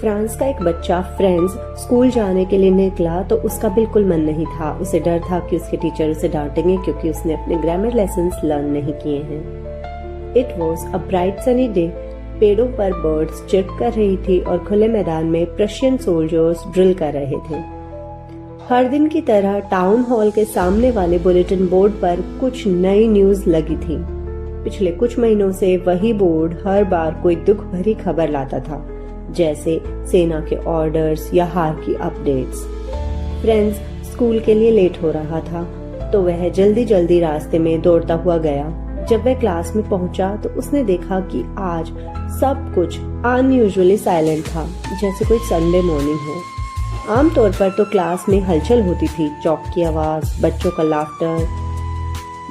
France का एक बच्चा फ्रेंड्स स्कूल जाने के लिए निकला तो उसका बिल्कुल मन नहीं था। उसे डर था कि उसके टीचर उसे डांटेंगे क्योंकि उसने अपने ग्रामर लेसन्स लर्न नहीं किए हैं। It was a bright sunny day. पेड़ों पर बर्ड्स चिर्प कर रही थी और खुले मैदान में प्रशियन सोल्जर्स ड्रिल कर रहे थे। हर दिन की तरह टाउन हॉल के सामने वाले बुलेटिन बोर्ड पर कुछ नई न्यूज लगी थी। पिछले कुछ महीनों से वही बोर्ड हर बार कोई दुख भरी खबर लाता था, जैसे सेना के ऑर्डर्स या हार की अपडेट्स। फ्रेंड्स स्कूल के लिए लेट हो रहा था तो वह जल्दी जल्दी रास्ते में दौड़ता हुआ गया। जब वह क्लास में पहुंचा तो उसने देखा कि आज सब कुछ अनयूजुअली साइलेंट था, जैसे कोई संडे मॉर्निंग हो। आमतौर पर तो क्लास में हलचल होती थी, चौक की आवाज, बच्चों का लाफ्टर,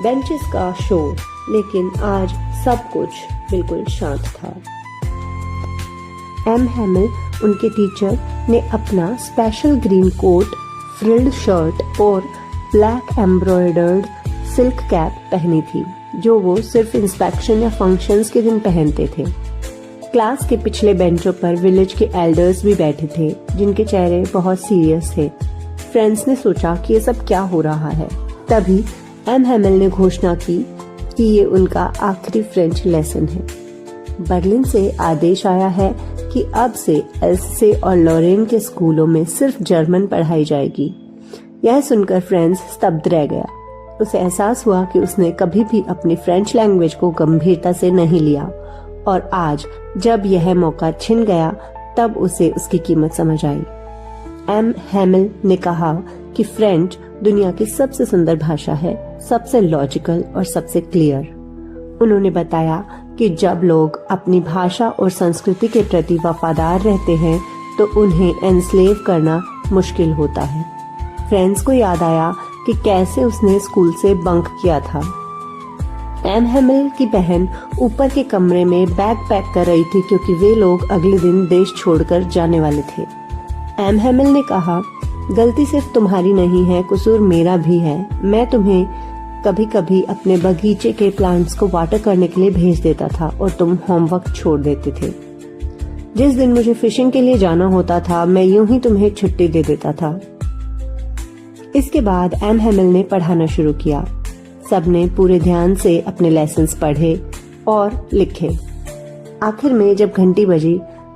बेंचेस का शोर, लेकिन आज सब कुछ बिल्कुल शांत था। एम हैमिल, उनके टीचर, ने अपना special green coat, frilled shirt और ब्लैक एम्ब्रॉयडर्ड सिल्क कैप पहनी थी, जो वो सिर्फ इंस्पेक्शन या फंक्शंस के दिन पहनते थे। क्लास के पिछले बेंचों पर विलेज के एल्डर्स भी बैठे थे, जिनके चेहरे बहुत सीरियस थे। फ्रेंड्स ने सोचा कि ये सब क्या हो रहा है। तभी एम हैमिल ने घोषणा की कि ये उनका आखिरी फ्रेंच लेसन है। बर्लिन से आदेश आया है कि अब से एल्से और लॉरेन के स्कूलों में सिर्फ जर्मन पढ़ाई जाएगी। यह सुनकर फ्रेंड्स स्तब्ध रह गया। उसे एहसास हुआ कि उसने कभी भी अपनी फ्रेंच लैंग्वेज को गंभीरता से नहीं लिया, और आज जब यह मौका छिन गया तब उसे उसकी कीमत समझ आई। एम हैमिल ने कहा कि फ्रेंच दुनिया की सबसे सुंदर भाषा है, सबसे लॉजिकल और सबसे क्लियर। उन्होंने बताया कि जब लोग अपनी भाषा और संस्कृति के प्रति वफादार रहते हैं तो उन्हें एनस्लेव करना मुश्किल होता है। फ्रेंड्स को याद आया कि कैसे उसने स्कूल से बंक किया था। एम हैमिल की बहन ऊपर के कमरे में बैग पैक कर रही थी क्योंकि वे लोग अगले दिन देश छोड़कर जाने वाले थे। एम हैमिल ने कहा, गलती सिर्फ तुम्हारी नहीं है, कसूर मेरा भी है। मैं तुम्हें कभी कभी अपने बगीचे के प्लांट्स को वाटर करने के लिए भेज देता था और तुम होमवर्क छोड़ देते थे। जिस दिन मुझे फिशिंग के लिए जाना होता था मैं यूं ही तुम्हें छुट्टी दे देता था। इसके बाद एम हैमिल ने पढ़ाना शुरू किया। सबने पूरे ध्यान से अपने लेसन्स पढ़े और लिखे। आखिर में जब घंटी बजी,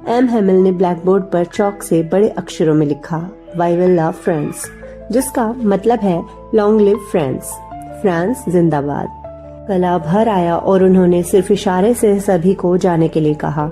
एम हैमिल ने ब्लैक बोर्ड पर चौक से बड़े अक्षरों में लिखा, वी विल लव फ्रांस, जिसका मतलब है लॉन्ग लिव फ्रांस, फ्रांस जिंदाबाद। गला भर आया और उन्होंने सिर्फ इशारे से सभी को जाने के लिए कहा।